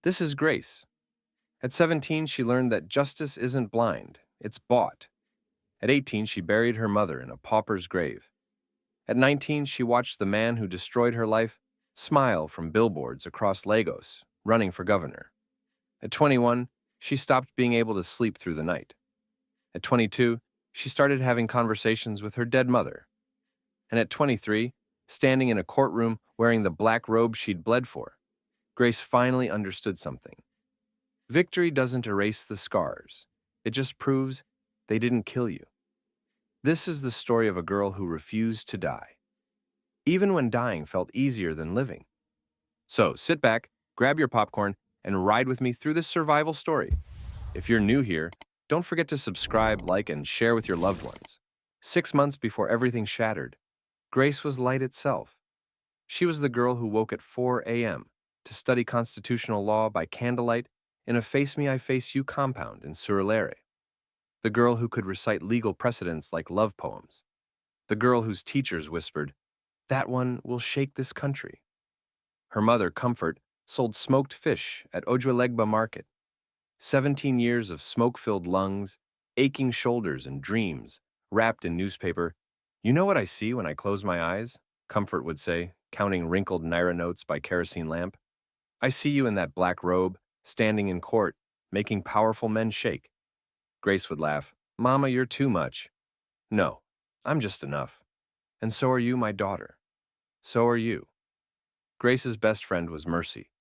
This is Grace. At 17, she learned that justice isn't blind, it's bought. At 18, she buried her mother in a pauper's grave. At 19, she watched the man who destroyed her life smile from billboards across Lagos, running for governor. At 21, she stopped being able to sleep through the night. At 22, she started having conversations with her dead mother. And at 23, standing in a courtroom wearing the black robe she'd bled for, Grace finally understood something. Victory doesn't erase the scars. It just proves they didn't kill you. This is the story of a girl who refused to die, even when dying felt easier than living. So sit back, grab your popcorn, and ride with me through this survival story. If you're new here, don't forget to subscribe, like, and share with your loved ones. 6 months before everything shattered, Grace was light itself. She was the girl who woke at 4 a.m. to study constitutional law by candlelight in a Face Me I Face You compound in Surulere. The girl who could recite legal precedents like love poems. The girl whose teachers whispered, "That one will shake this country." Her mother, Comfort, sold smoked fish at Ojuelegba Market. 17 years of smoke-filled lungs, aching shoulders, and dreams, wrapped in newspaper. "You know what I see when I close my eyes?" Comfort would say, counting wrinkled naira notes by kerosene lamp. "I see you in that black robe, standing in court, making powerful men shake." Grace would laugh. "Mama, you're too much." "No, I'm just enough. And so are you, my daughter. So are you." Grace's best friend was Mercy.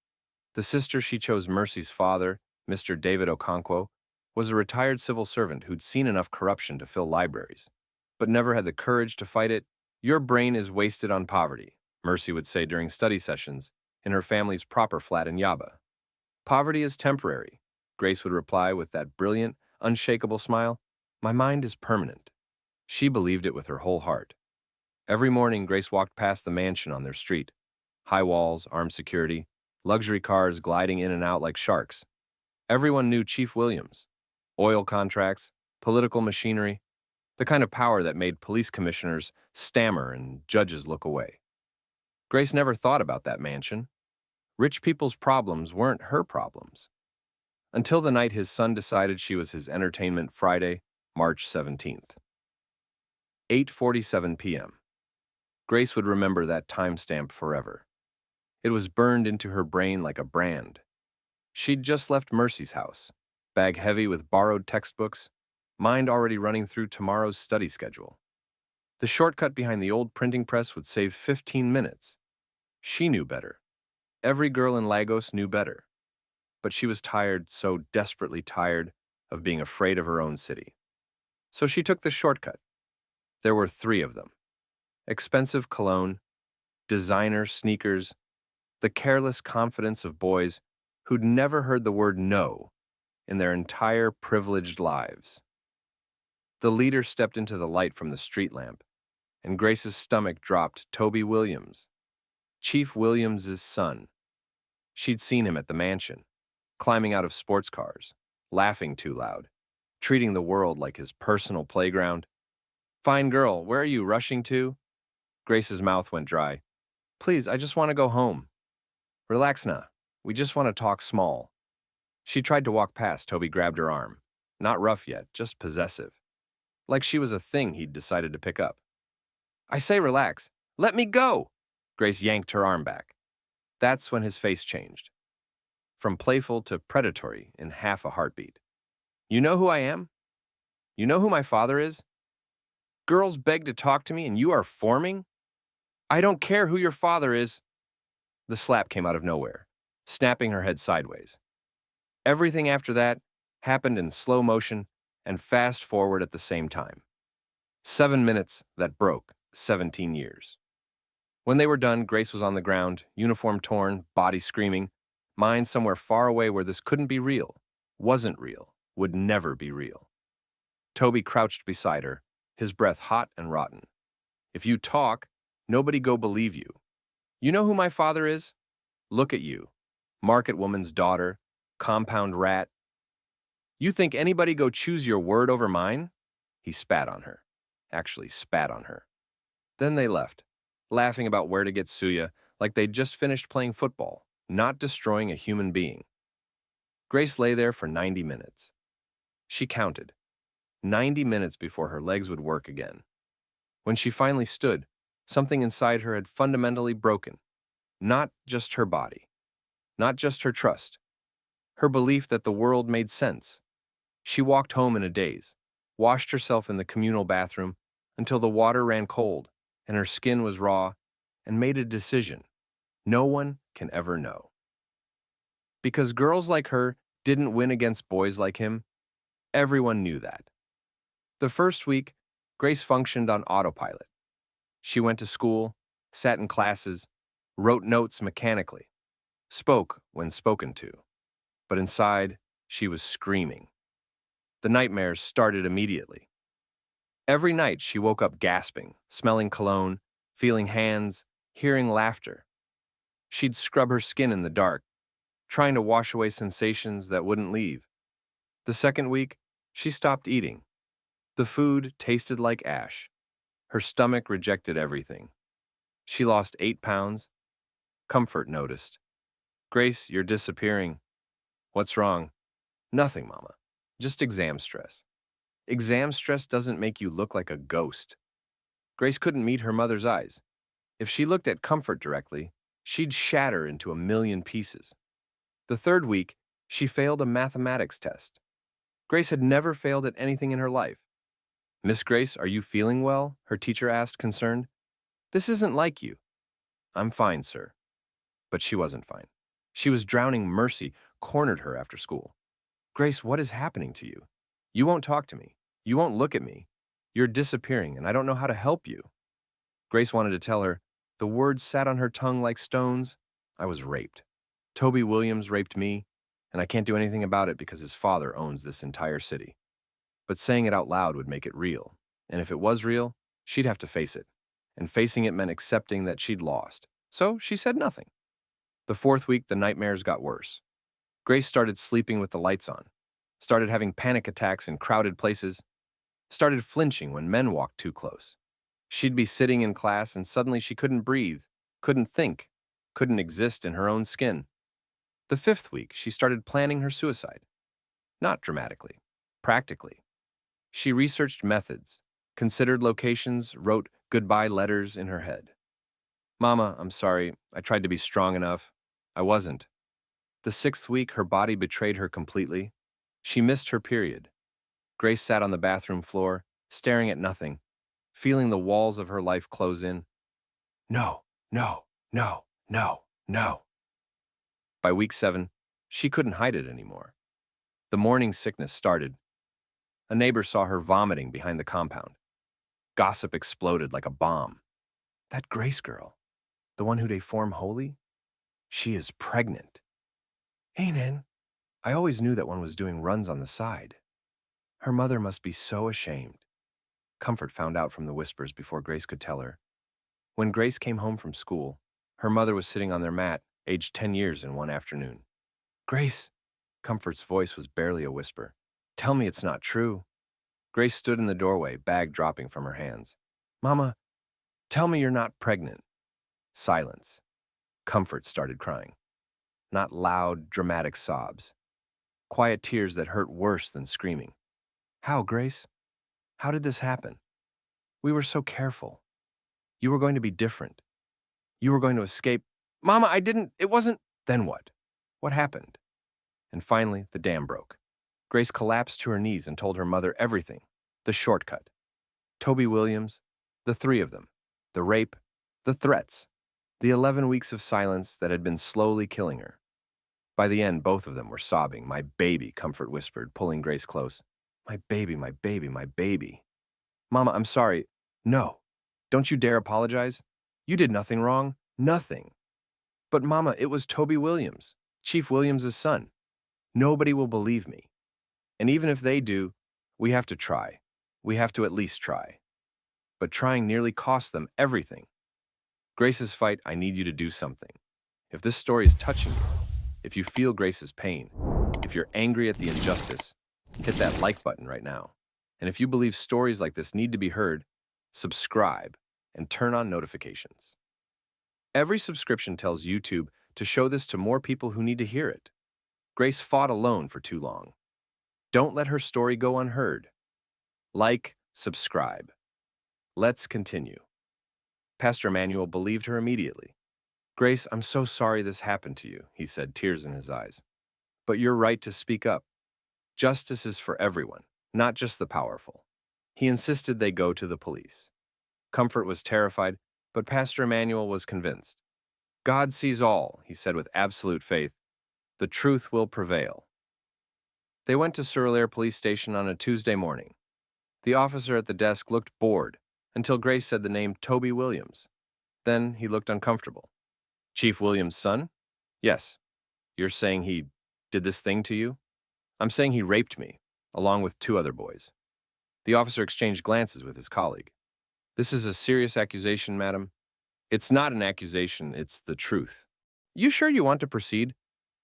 The sister she chose, Mercy's father, Mr. David Okonkwo, was a retired civil servant who'd seen enough corruption to fill libraries, but never had the courage to fight it. "Your brain is wasted on poverty," Mercy would say during study sessions in her family's proper flat in Yaba. "Poverty is temporary," Grace would reply with that brilliant, unshakable smile. "My mind is permanent." She believed it with her whole heart. Every morning, Grace walked past the mansion on their street. High walls, armed security, luxury cars gliding in and out like sharks. Everyone knew Chief Williams. Oil contracts, political machinery, the kind of power that made police commissioners stammer and judges look away. Grace never thought about that mansion. Rich people's problems weren't her problems. Until the night his son decided she was his entertainment. Friday, March 17th. 8:47 p.m. Grace would remember that timestamp forever. It was burned into her brain like a brand. She'd just left Mercy's house, bag heavy with borrowed textbooks, mind already running through tomorrow's study schedule. The shortcut behind the old printing press would save 15 minutes. She knew better. Every girl in Lagos knew better. But she was tired, so desperately tired, of being afraid of her own city. So she took the shortcut. There were 3 of them. Expensive cologne, designer sneakers, the careless confidence of boys who'd never heard the word no in their entire privileged lives. The leader stepped into the light from the street lamp, and Grace's stomach dropped. Toby Williams, Chief Williams's son. She'd seen him at the mansion, climbing out of sports cars, laughing too loud, treating the world like his personal playground. "Fine girl, where are you rushing to?" Grace's mouth went dry. "Please, I just want to go home." "Relax now. We just want to talk small." She tried to walk past. Toby grabbed her arm. Not rough yet, just possessive. Like she was a thing he'd decided to pick up. "I say relax. Let me go!" Grace yanked her arm back. That's when his face changed. From playful to predatory in half a heartbeat. "You know who I am? You know who my father is? Girls beg to talk to me and you are forming? I don't care who your father is." The slap came out of nowhere, snapping her head sideways. Everything after that happened in slow motion and fast forward at the same time. 7 minutes that broke 17 years. When they were done, Grace was on the ground, uniform torn, body screaming, mind somewhere far away where this couldn't be real, wasn't real, would never be real. Toby crouched beside her, his breath hot and rotten. "If you talk, nobody go believe you. You know who my father is? Look at you, market woman's daughter, compound rat. You think anybody go choose your word over mine?" He spat on her. Actually spat on her. Then they left, laughing about where to get suya, like they'd just finished playing football, not destroying a human being. Grace lay there for 90 minutes. She counted, 90 minutes before her legs would work again. When she finally stood, something inside her had fundamentally broken. Not just her body, not just her trust, her belief that the world made sense. She walked home in a daze, washed herself in the communal bathroom until the water ran cold and her skin was raw, and made a decision no one can ever know. Because girls like her didn't win against boys like him, everyone knew that. The first week, Grace functioned on autopilot. She went to school, sat in classes, wrote notes mechanically, spoke when spoken to. But inside, she was screaming. The nightmares started immediately. Every night she woke up gasping, smelling cologne, feeling hands, hearing laughter. She'd scrub her skin in the dark, trying to wash away sensations that wouldn't leave. The second week, she stopped eating. The food tasted like ash. Her stomach rejected everything. She lost 8 pounds. Comfort noticed. "Grace, you're disappearing." "What's wrong?" "Nothing, Mama. Just exam stress." "Exam stress doesn't make you look like a ghost." Grace couldn't meet her mother's eyes. If she looked at Comfort directly, she'd shatter into a million pieces. The third week, she failed a mathematics test. Grace had never failed at anything in her life. "Miss Grace, are you feeling well?" her teacher asked, concerned. "This isn't like you." "I'm fine, sir." But she wasn't fine. She was drowning. Mercy cornered her after school. "Grace, what is happening to you? You won't talk to me. You won't look at me. You're disappearing, and I don't know how to help you." Grace wanted to tell her. The words sat on her tongue like stones. "I was raped. Toby Williams raped me, and I can't do anything about it because his father owns this entire city." But saying it out loud would make it real. And if it was real, she'd have to face it. And facing it meant accepting that she'd lost. So she said nothing. The fourth week, the nightmares got worse. Grace started sleeping with the lights on, started having panic attacks in crowded places, started flinching when men walked too close. She'd be sitting in class and suddenly she couldn't breathe, couldn't think, couldn't exist in her own skin. The fifth week, she started planning her suicide. Not dramatically, practically. She researched methods, considered locations, wrote goodbye letters in her head. "Mama, I'm sorry. I tried to be strong enough. I wasn't." The sixth week, her body betrayed her completely. She missed her period. Grace sat on the bathroom floor, staring at nothing, feeling the walls of her life close in. No, no, no, no, no. By week 7, she couldn't hide it anymore. The morning sickness started. A neighbor saw her vomiting behind the compound. Gossip exploded like a bomb. "That Grace girl, the one who they form holy, she is pregnant." "Ain't it? I always knew that one was doing runs on the side. Her mother must be so ashamed." Comfort found out from the whispers before Grace could tell her. When Grace came home from school, her mother was sitting on their mat, aged 10 years in one afternoon. "Grace," Comfort's voice was barely a whisper. "Tell me it's not true." Grace stood in the doorway, bag dropping from her hands. "Mama, tell me you're not pregnant." Silence. Comfort started crying. Not loud, dramatic sobs. Quiet tears that hurt worse than screaming. "How, Grace? How did this happen? We were so careful. You were going to be different. You were going to escape." "Mama, I didn't, it wasn't." "Then what? What happened?" And finally, the dam broke. Grace collapsed to her knees and told her mother everything. The shortcut. Toby Williams, the 3 of them. The rape, the threats, the 11 weeks of silence that had been slowly killing her. By the end, both of them were sobbing. "My baby," Comfort whispered, pulling Grace close. "My baby, my baby, my baby." "Mama, I'm sorry." "No. Don't you dare apologize. You did nothing wrong. Nothing." "But Mama, it was Toby Williams, Chief Williams' son. Nobody will believe me. And even if they do, we have to try. We have to at least try." But trying nearly cost them everything. Grace's fight, I need you to do something. If this story is touching you, if you feel Grace's pain, if you're angry at the injustice, hit that like button right now. And if you believe stories like this need to be heard, subscribe and turn on notifications. Every subscription tells YouTube to show this to more people who need to hear it. Grace fought alone for too long. Don't let her story go unheard. Like, subscribe. Let's continue. Pastor Emmanuel believed her immediately. Grace, I'm so sorry this happened to you, he said, tears in his eyes. But you're right to speak up. Justice is for everyone, not just the powerful. He insisted they go to the police. Comfort was terrified, but Pastor Emmanuel was convinced. God sees all, he said with absolute faith. The truth will prevail. They went to Sur-Aire police station on a Tuesday morning. The officer at the desk looked bored until Grace said the name Toby Williams. Then he looked uncomfortable. Chief Williams' son? Yes. You're saying he did this thing to you? I'm saying he raped me, along with 2 other boys. The officer exchanged glances with his colleague. This is a serious accusation, madam. It's not an accusation, it's the truth. You sure you want to proceed?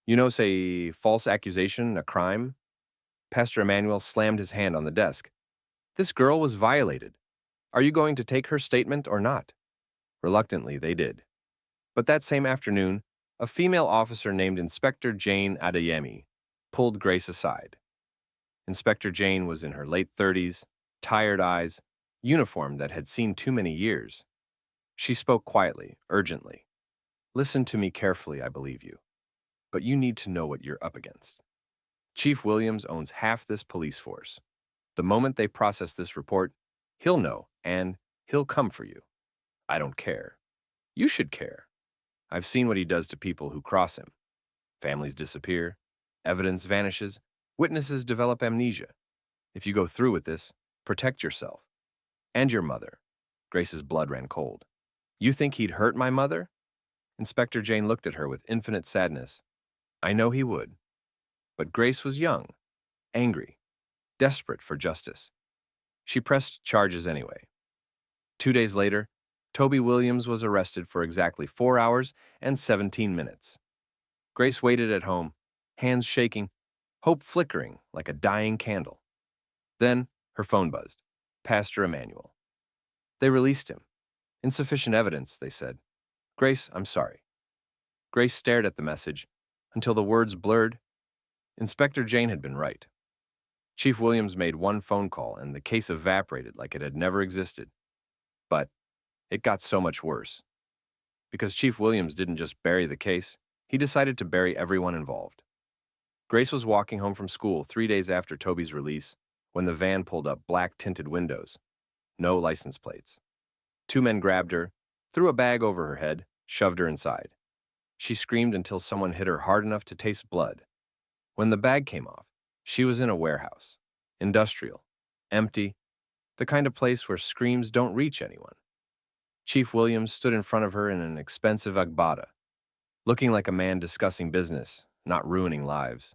You know, say, false accusation, a crime? Pastor Emmanuel slammed his hand on the desk. This girl was violated. Are you going to take her statement or not? Reluctantly, they did. But that same afternoon, a female officer named Inspector Jane Adeyemi pulled Grace aside. Inspector Jane was in her late 30s, tired eyes, uniform that had seen too many years. She spoke quietly, urgently. Listen to me carefully, I believe you. But you need to know what you're up against. Chief Williams owns half this police force. The moment they process this report, he'll know, and he'll come for you. I don't care. You should care. I've seen what he does to people who cross him. Families disappear, evidence vanishes, witnesses develop amnesia. If you go through with this, protect yourself. And your mother. Grace's blood ran cold. You think he'd hurt my mother? Inspector Jane looked at her with infinite sadness. I know he would. But Grace was young, angry, desperate for justice. She pressed charges anyway. 2 days later, Toby Williams was arrested for exactly 4 hours and 17 minutes. Grace waited at home, hands shaking, hope flickering like a dying candle. Then her phone buzzed. Pastor Emmanuel. They released him. Insufficient evidence, they said. Grace, I'm sorry. Grace stared at the message until the words blurred. Inspector Jane had been right. Chief Williams made one phone call and the case evaporated like it had never existed. But it got so much worse. Because Chief Williams didn't just bury the case, he decided to bury everyone involved. Grace was walking home from school 3 days after Toby's release when the van pulled up black-tinted windows. No license plates. 2 men grabbed her, threw a bag over her head, shoved her inside. She screamed until someone hit her hard enough to taste blood. When the bag came off, she was in a warehouse. Industrial. Empty. The kind of place where screams don't reach anyone. Chief Williams stood in front of her in an expensive agbada, looking like a man discussing business, not ruining lives.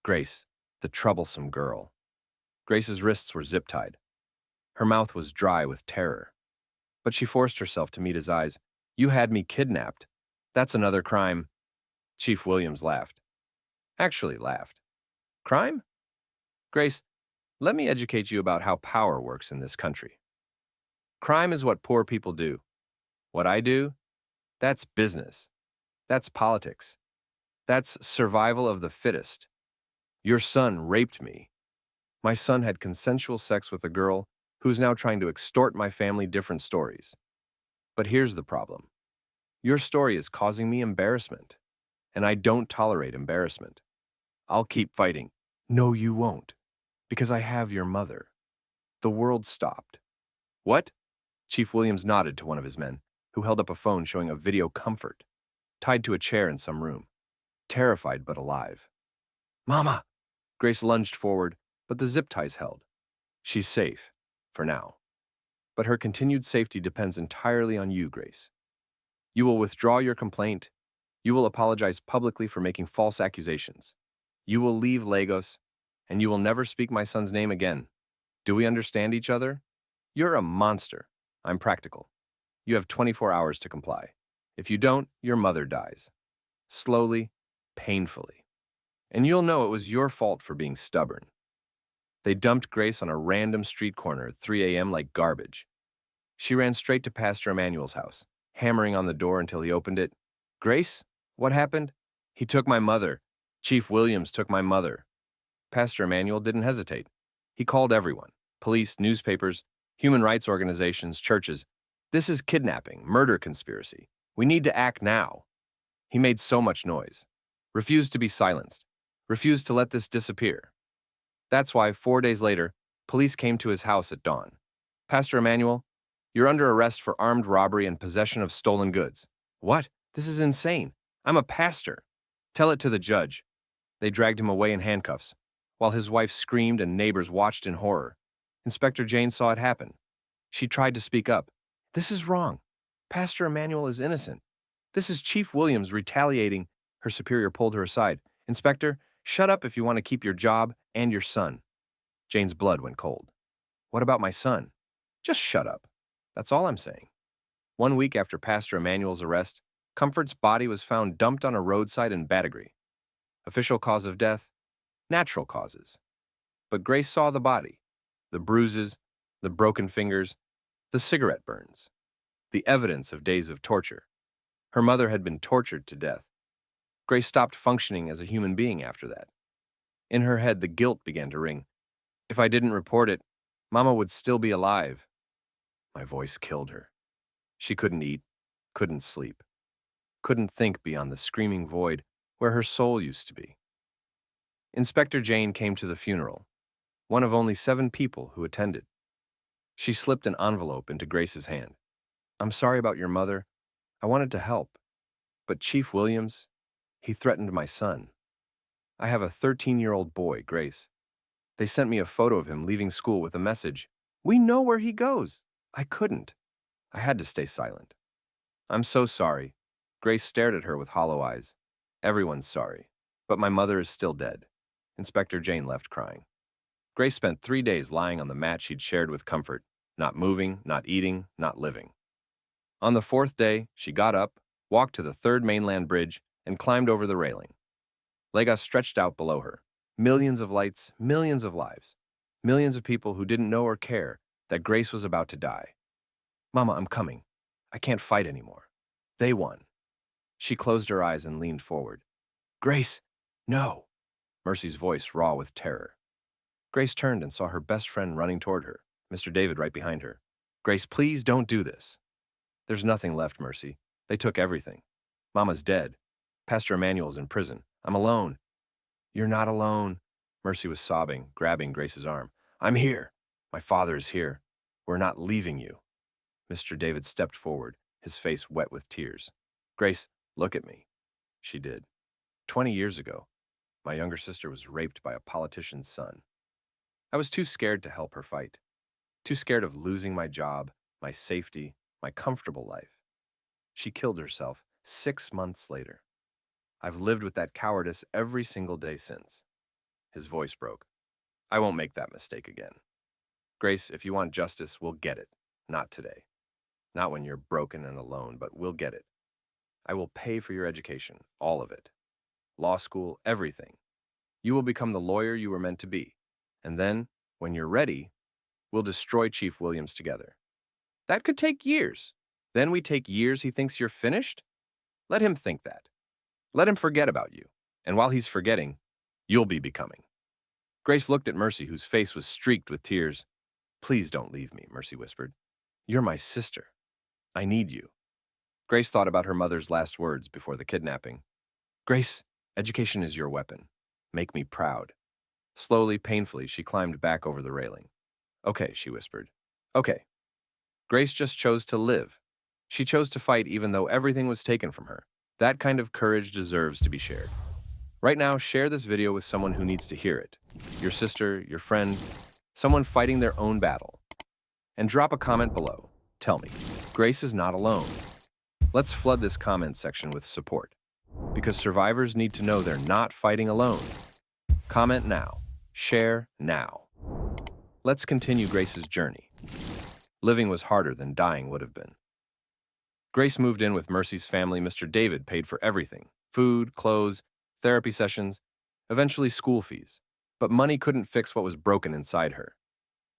Grace, the troublesome girl. Grace's wrists were zip-tied. Her mouth was dry with terror. But she forced herself to meet his eyes. You had me kidnapped. That's another crime. Chief Williams laughed. Actually laughed. Crime? Grace, let me educate you about how power works in this country. Crime is what poor people do. What I do? That's business. That's politics. That's survival of the fittest. Your son raped me. My son had consensual sex with a girl who's now trying to extort my family different stories. But here's the problem. Your story is causing me embarrassment, and I don't tolerate embarrassment. I'll keep fighting. No, you won't, because I have your mother. The world stopped. What? Chief Williams nodded to one of his men, who held up a phone showing a video comfort, tied to a chair in some room, terrified but alive. Mama! Grace lunged forward, but the zip ties held. She's safe, for now. But her continued safety depends entirely on you, Grace. You will withdraw your complaint. You will apologize publicly for making false accusations. You will leave Lagos, and you will never speak my son's name again. Do we understand each other? You're a monster. I'm practical. You have 24 hours to comply. If you don't, your mother dies. Slowly, painfully. And you'll know it was your fault for being stubborn. They dumped Grace on a random street corner at 3 a.m. like garbage. She ran straight to Pastor Emmanuel's house, hammering on the door until he opened it. Grace? What happened? He took my mother. Chief Williams took my mother. Pastor Emmanuel didn't hesitate. He called everyone: police, newspapers, human rights organizations, churches. This is kidnapping, murder conspiracy. We need to act now. He made so much noise. Refused to be silenced. Refused to let this disappear. That's why, 4 days later, police came to his house at dawn. Pastor Emmanuel, you're under arrest for armed robbery and possession of stolen goods. What? This is insane. I'm a pastor. Tell it to the judge. They dragged him away in handcuffs, while his wife screamed and neighbors watched in horror. Inspector Jane saw it happen. She tried to speak up. This is wrong. Pastor Emmanuel is innocent. This is Chief Williams retaliating. Her superior pulled her aside. Inspector, shut up if you want to keep your job and your son. Jane's blood went cold. What about my son? Just shut up. That's all I'm saying. 1 week after Pastor Emmanuel's arrest, Comfort's body was found dumped on a roadside in Badagry. Official cause of death? Natural causes. But Grace saw the body. The bruises, the broken fingers, the cigarette burns. The evidence of days of torture. Her mother had been tortured to death. Grace stopped functioning as a human being after that. In her head, the guilt began to ring. If I didn't report it, Mama would still be alive. My voice killed her. She couldn't eat, couldn't sleep, couldn't think beyond the screaming void where her soul used to be. Inspector Jane came to the funeral, one of only 7 people who attended. She slipped an envelope into Grace's hand. I'm sorry about your mother. I wanted to help. But Chief Williams, he threatened my son. I have a 13-year-old boy, Grace. They sent me a photo of him leaving school with a message. We know where he goes. I couldn't. I had to stay silent. I'm so sorry. Grace stared at her with hollow eyes. Everyone's sorry. But my mother is still dead. Inspector Jane left crying. Grace spent 3 days lying on the mat she'd shared with Comfort, not moving, not eating, not living. On the 4th day, she got up, walked to the 3rd mainland bridge, and climbed over the railing. Lagos stretched out below her. Millions of lights, millions of lives. Millions of people who didn't know or care that Grace was about to die. Mama, I'm coming. I can't fight anymore. They won. She closed her eyes and leaned forward. Grace, no. Mercy's voice raw with terror. Grace turned and saw her best friend running toward her, Mr. David right behind her. Grace, please don't do this. There's nothing left, Mercy. They took everything. Mama's dead. Pastor Emmanuel's in prison. I'm alone. You're not alone. Mercy was sobbing, grabbing Grace's arm. I'm here. My father is here. We're not leaving you. Mr. David stepped forward, his face wet with tears. Grace, look at me. She did. 20 years ago, my younger sister was raped by a politician's son. I was too scared to help her fight. Too scared of losing my job, my safety, my comfortable life. She killed herself 6 months later. I've lived with that cowardice every single day since. His voice broke. I won't make that mistake again. Grace, if you want justice, we'll get it. Not today. Not when you're broken and alone, but we'll get it. I will pay for your education, all of it. Law school, everything. You will become the lawyer you were meant to be. And then, when you're ready, we'll destroy Chief Williams together. That could take years. Then we take years he thinks you're finished? Let him think that. Let him forget about you. And while he's forgetting, you'll be becoming. Grace looked at Mercy, whose face was streaked with tears. Please don't leave me, Mercy whispered. You're my sister. I need you. Grace thought about her mother's last words before the kidnapping. Grace, education is your weapon. Make me proud. Slowly, painfully, she climbed back over the railing. Okay, she whispered. Okay. Grace just chose to live. She chose to fight even though everything was taken from her. That kind of courage deserves to be shared. Right now, share this video with someone who needs to hear it. Your sister, your friend, someone fighting their own battle. And drop a comment below. Tell me, Grace is not alone. Let's flood this comment section with support. Because survivors need to know they're not fighting alone. Comment now. Share now. Let's continue Grace's journey. Living was harder than dying would have been. Grace moved in with Mercy's family. Mr. David paid for everything. Food, clothes, therapy sessions, eventually school fees. But money couldn't fix what was broken inside her.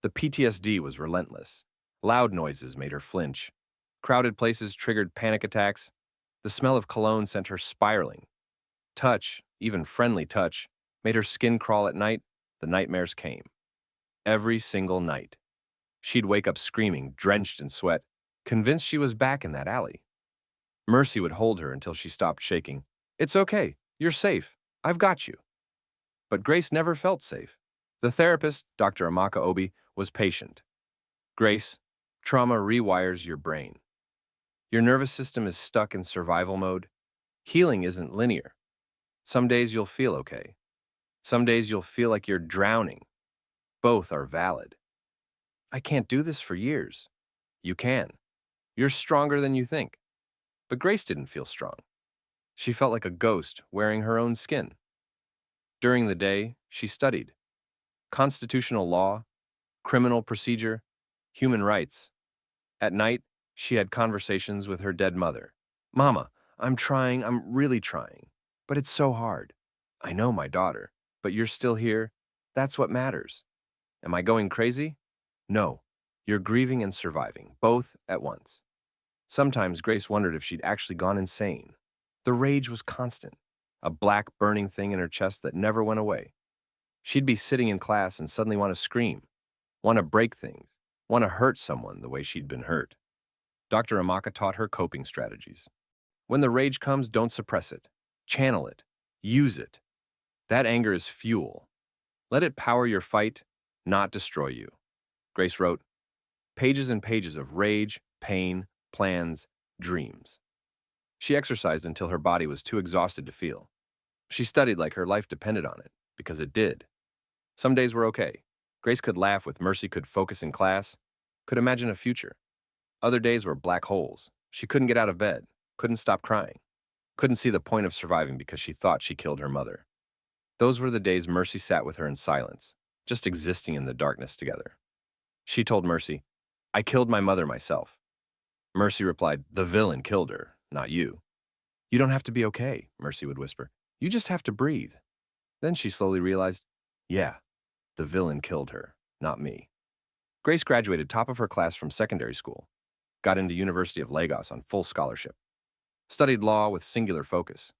The PTSD was relentless. Loud noises made her flinch. Crowded places triggered panic attacks. The smell of cologne sent her spiraling. Touch, even friendly touch, made her skin crawl at night, the nightmares came. Every single night. She'd wake up screaming, drenched in sweat, convinced she was back in that alley. Mercy would hold her until she stopped shaking. It's okay. You're safe. I've got you. But Grace never felt safe. The therapist, Dr. Amaka Obi, was patient. Grace, trauma rewires your brain. Your nervous system is stuck in survival mode. Healing isn't linear. Some days you'll feel okay. Some days you'll feel like you're drowning. Both are valid. I can't do this for years. You can. You're stronger than you think. But Grace didn't feel strong. She felt like a ghost wearing her own skin. During the day, she studied constitutional law, criminal procedure, human rights. At night, she had conversations with her dead mother. Mama, I'm really trying, but it's so hard. I know, my daughter, but you're still here. That's what matters. Am I going crazy? No, you're grieving and surviving, both at once. Sometimes Grace wondered if she'd actually gone insane. The rage was constant, a black burning thing in her chest that never went away. She'd be sitting in class and suddenly want to scream, want to break things, want to hurt someone the way she'd been hurt. Dr. Amaka taught her coping strategies. When the rage comes, don't suppress it. Channel it. Use it. That anger is fuel. Let it power your fight, not destroy you. Grace wrote pages and pages of rage, pain, plans, dreams. She exercised until her body was too exhausted to feel. She studied like her life depended on it, because it did. Some days were okay. Grace could laugh with Mercy, could focus in class, could imagine a future. Other days were black holes. She couldn't get out of bed, couldn't stop crying, couldn't see the point of surviving because she thought she killed her mother. Those were the days Mercy sat with her in silence, just existing in the darkness together. She told Mercy, I killed my mother myself. Mercy replied, the villain killed her, not you. You don't have to be okay, Mercy would whisper. You just have to breathe. Then she slowly realized, yeah, the villain killed her, not me. Grace graduated top of her class from secondary school, got into University of Lagos on full scholarship, studied law with singular focus.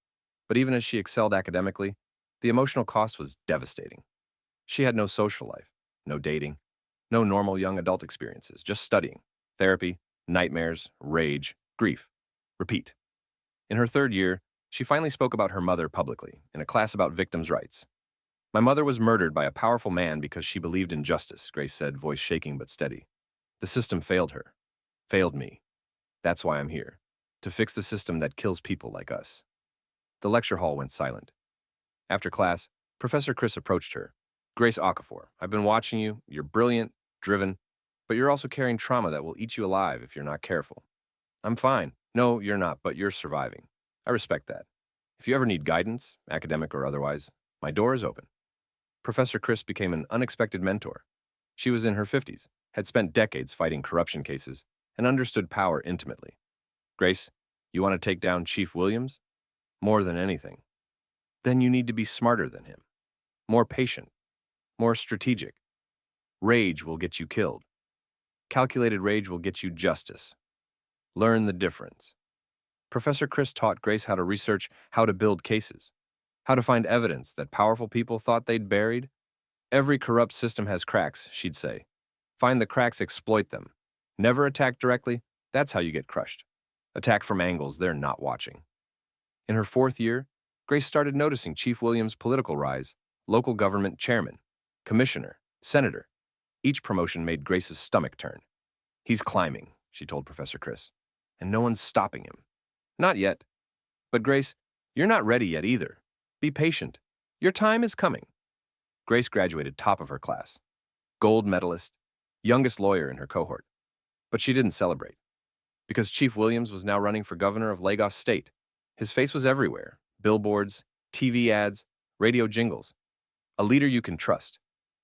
But even as she excelled academically, the emotional cost was devastating. She had no social life, no dating, no normal young adult experiences, just studying, therapy, nightmares, rage, grief. Repeat. In her third year, she finally spoke about her mother publicly in a class about victims' rights. My mother was murdered by a powerful man because she believed in justice, Grace said, voice shaking but steady. The system failed her, failed me. That's why I'm here, to fix the system that kills people like us. The lecture hall went silent. After class, Professor Chris approached her. Grace Okafor, I've been watching you. You're brilliant, driven, but you're also carrying trauma that will eat you alive if you're not careful. I'm fine. No, you're not, but you're surviving. I respect that. If you ever need guidance, academic or otherwise, my door is open. Professor Chris became an unexpected mentor. She was in her 50s, had spent decades fighting corruption cases, and understood power intimately. Grace, you want to take down Chief Williams? More than anything. Then you need to be smarter than him. More patient. More strategic. Rage will get you killed. Calculated rage will get you justice. Learn the difference. Professor Chris taught Grace how to research, how to build cases, how to find evidence that powerful people thought they'd buried. Every corrupt system has cracks, she'd say. Find the cracks, exploit them. Never attack directly, that's how you get crushed. Attack from angles they're not watching. In her fourth year, Grace started noticing Chief Williams' political rise, local government chairman, commissioner, senator. Each promotion made Grace's stomach turn. He's climbing, she told Professor Chris, and no one's stopping him. Not yet. But Grace, you're not ready yet either. Be patient. Your time is coming. Grace graduated top of her class. Gold medalist, youngest lawyer in her cohort. But she didn't celebrate. Because Chief Williams was now running for governor of Lagos State. His face was everywhere. Billboards, TV ads, radio jingles. A leader you can trust.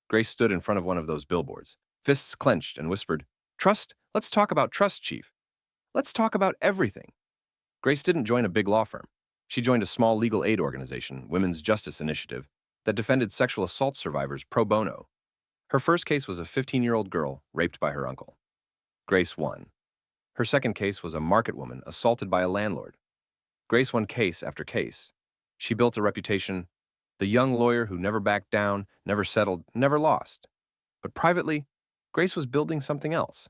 Grace stood in front of one of those billboards, fists clenched, and whispered, Trust? Let's talk about trust, Chief. Let's talk about everything. Grace didn't join a big law firm. She joined a small legal aid organization, Women's Justice Initiative, that defended sexual assault survivors pro bono. Her first case was a 15-year-old girl raped by her uncle. Grace won. Her second case was a market woman assaulted by a landlord. Grace won case after case. She built a reputation, the young lawyer who never backed down, never settled, never lost. But privately, Grace was building something else,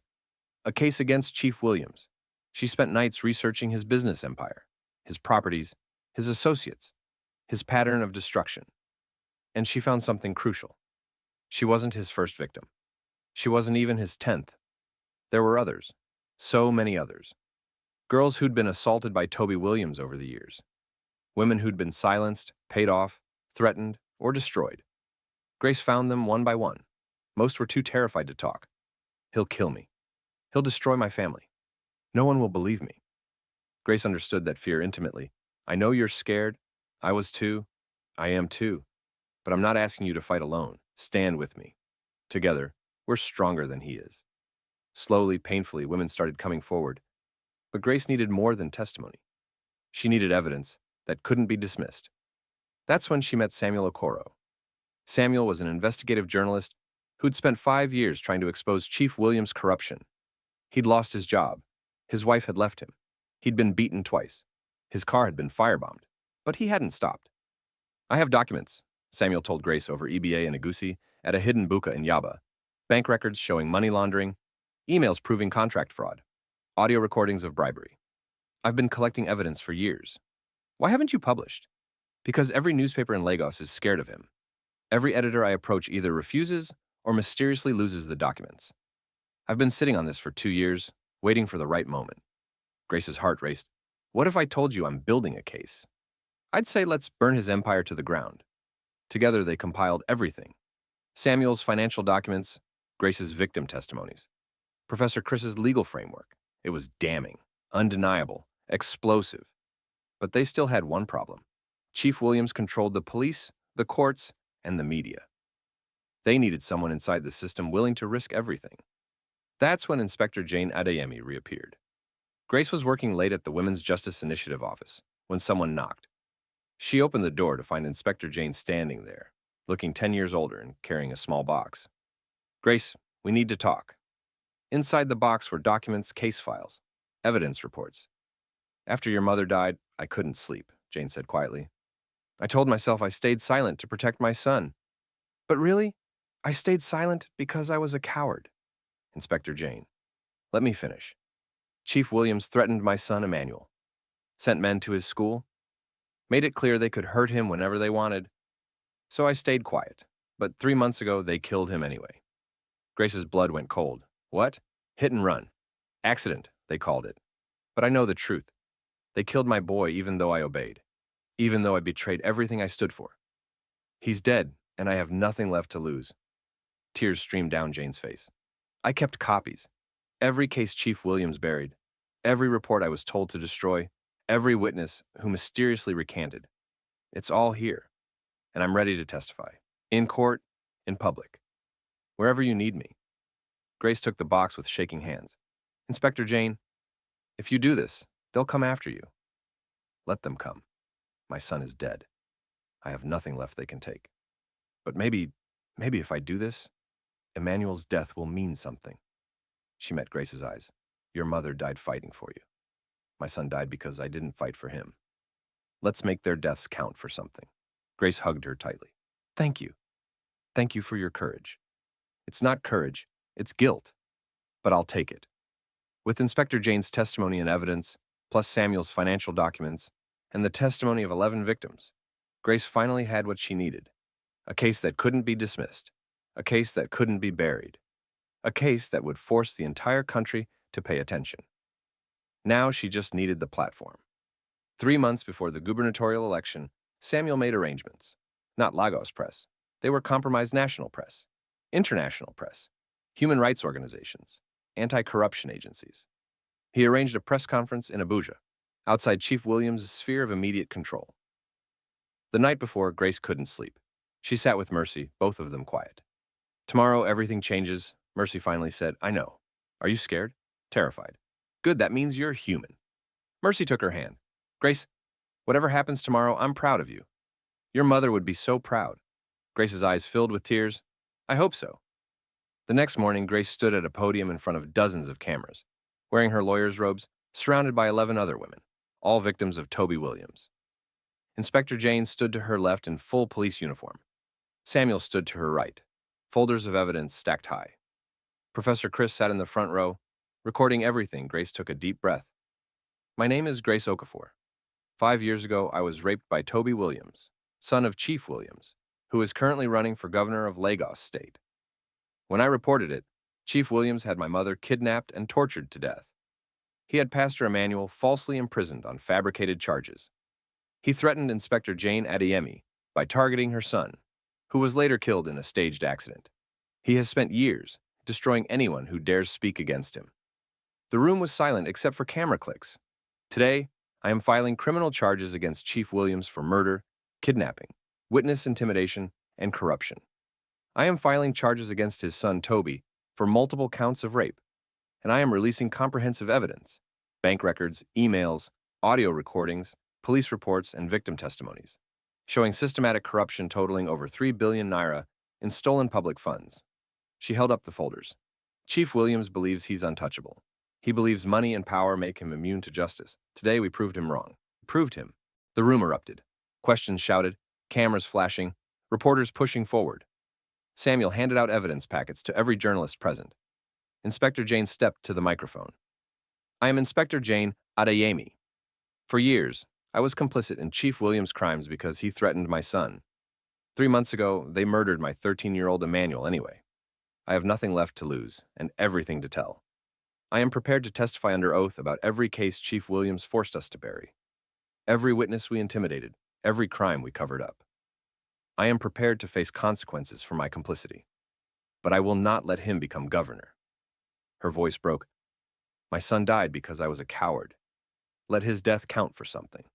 a case against Chief Williams. She spent nights researching his business empire, his properties, his associates, his pattern of destruction. And she found something crucial. She wasn't his first victim. She wasn't even his 10th. There were others. So many others. Girls who'd been assaulted by Toby Williams over the years. Women who'd been silenced, paid off, threatened, or destroyed. Grace found them one by one. Most were too terrified to talk. He'll kill me. He'll destroy my family. No one will believe me. Grace understood that fear intimately. I know you're scared. I was too. I am too. But I'm not asking you to fight alone. Stand with me. Together, we're stronger than he is. Slowly, painfully, women started coming forward. But Grace needed more than testimony. She needed evidence that couldn't be dismissed. That's when she met Samuel Okoro. Samuel was an investigative journalist who'd spent 5 years trying to expose Chief Williams' corruption. He'd lost his job. His wife had left him. He'd been beaten twice. His car had been firebombed. But he hadn't stopped. I have documents, Samuel told Grace over EBA in Agusi at a hidden buka in Yaba. Bank records showing money laundering, emails proving contract fraud, audio recordings of bribery. I've been collecting evidence for years. Why haven't you published? Because every newspaper in Lagos is scared of him. Every editor I approach either refuses or mysteriously loses the documents. I've been sitting on this for 2 years, waiting for the right moment. Grace's heart raced. What if I told you I'm building a case? I'd say let's burn his empire to the ground. Together they compiled everything. Samuel's financial documents, Grace's victim testimonies, Professor Chris's legal framework. It was damning, undeniable, explosive. But they still had one problem. Chief Williams controlled the police, the courts, and the media. They needed someone inside the system willing to risk everything. That's when Inspector Jane Adeyemi reappeared. Grace was working late at the Women's Justice Initiative office when someone knocked. She opened the door to find Inspector Jane standing there, looking 10 years older and carrying a small box. Grace, we need to talk. Inside the box were documents, case files, evidence reports. After your mother died, I couldn't sleep, Jane said quietly. I told myself I stayed silent to protect my son. But really, I stayed silent because I was a coward. Inspector Jane, let me finish. Chief Williams threatened my son Emmanuel, sent men to his school, made it clear they could hurt him whenever they wanted. So I stayed quiet, but 3 months ago they killed him anyway. Grace's blood went cold. What? Hit and run. Accident, they called it. But I know the truth. They killed my boy even though I obeyed, even though I betrayed everything I stood for. He's dead, and I have nothing left to lose. Tears streamed down Jane's face. I kept copies. Every case Chief Williams buried, every report I was told to destroy, every witness who mysteriously recanted. It's all here, and I'm ready to testify. In court, in public. Wherever you need me. Grace took the box with shaking hands. Inspector Jane, if you do this, they'll come after you. Let them come. My son is dead. I have nothing left they can take. But maybe if I do this, Emmanuel's death will mean something. She met Grace's eyes. Your mother died fighting for you. My son died because I didn't fight for him. Let's make their deaths count for something. Grace hugged her tightly. Thank you. Thank you for your courage. It's not courage, it's guilt. But I'll take it. With Inspector Jane's testimony and evidence, plus Samuel's financial documents, and the testimony of 11 victims, Grace finally had what she needed. A case that couldn't be dismissed. A case that couldn't be buried. A case that would force the entire country to pay attention. Now she just needed the platform. 3 months before the gubernatorial election, Samuel made arrangements. Not Lagos press. They were compromised national press, international press, human rights organizations, anti-corruption agencies. He arranged a press conference in Abuja, outside Chief Williams' sphere of immediate control. The night before, Grace couldn't sleep. She sat with Mercy, both of them quiet. Tomorrow, everything changes, Mercy finally said. I know. Are you scared? Terrified. Good, that means you're human. Mercy took her hand. Grace, whatever happens tomorrow, I'm proud of you. Your mother would be so proud. Grace's eyes filled with tears. I hope so. The next morning, Grace stood at a podium in front of dozens of cameras, wearing her lawyer's robes, surrounded by 11 other women, all victims of Toby Williams. Inspector Jane stood to her left in full police uniform. Samuel stood to her right, folders of evidence stacked high. Professor Chris sat in the front row, recording everything. Grace took a deep breath. My name is Grace Okafor. 5 years ago, I was raped by Toby Williams, son of Chief Williams, who is currently running for governor of Lagos State. When I reported it, Chief Williams had my mother kidnapped and tortured to death. He had Pastor Emmanuel falsely imprisoned on fabricated charges. He threatened Inspector Jane Adeyemi by targeting her son, who was later killed in a staged accident. He has spent years destroying anyone who dares speak against him. The room was silent except for camera clicks. Today, I am filing criminal charges against Chief Williams for murder, kidnapping, witness intimidation, and corruption. I am filing charges against his son Toby for multiple counts of rape, and I am releasing comprehensive evidence, bank records, emails, audio recordings, police reports, and victim testimonies, showing systematic corruption totaling over 3 billion naira in stolen public funds. She held up the folders. Chief Williams believes he's untouchable. He believes money and power make him immune to justice. Today, we proved him wrong. Proved him. The room erupted. Questions shouted, cameras flashing, reporters pushing forward. Samuel handed out evidence packets to every journalist present. Inspector Jane stepped to the microphone. I am Inspector Jane Adeyemi. For years, I was complicit in Chief Williams' crimes because he threatened my son. 3 months ago, they murdered my 13-year-old Emmanuel anyway. I have nothing left to lose and everything to tell. I am prepared to testify under oath about every case Chief Williams forced us to bury, every witness we intimidated, every crime we covered up. I am prepared to face consequences for my complicity, but I will not let him become governor. Her voice broke. My son died because I was a coward. Let his death count for something.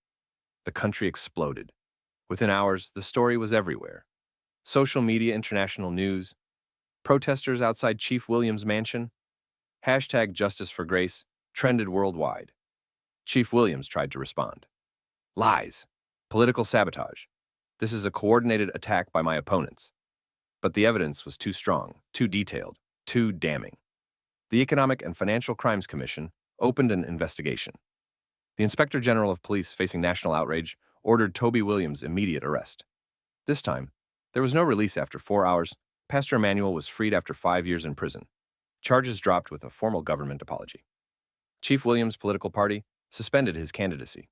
The country exploded. Within hours, the story was everywhere. Social media, international news, protesters outside Chief Williams' mansion, hashtag Justice for Grace trended worldwide. Chief Williams tried to respond. Lies. Political sabotage. This is a coordinated attack by my opponents. But the evidence was too strong, too detailed, too damning. The Economic and Financial Crimes Commission opened an investigation. The Inspector General of Police, facing national outrage, ordered Toby Williams' immediate arrest. This time, there was no release after 4 hours. Pastor Emmanuel was freed after 5 years in prison. Charges dropped with a formal government apology. Chief Williams' political party suspended his candidacy.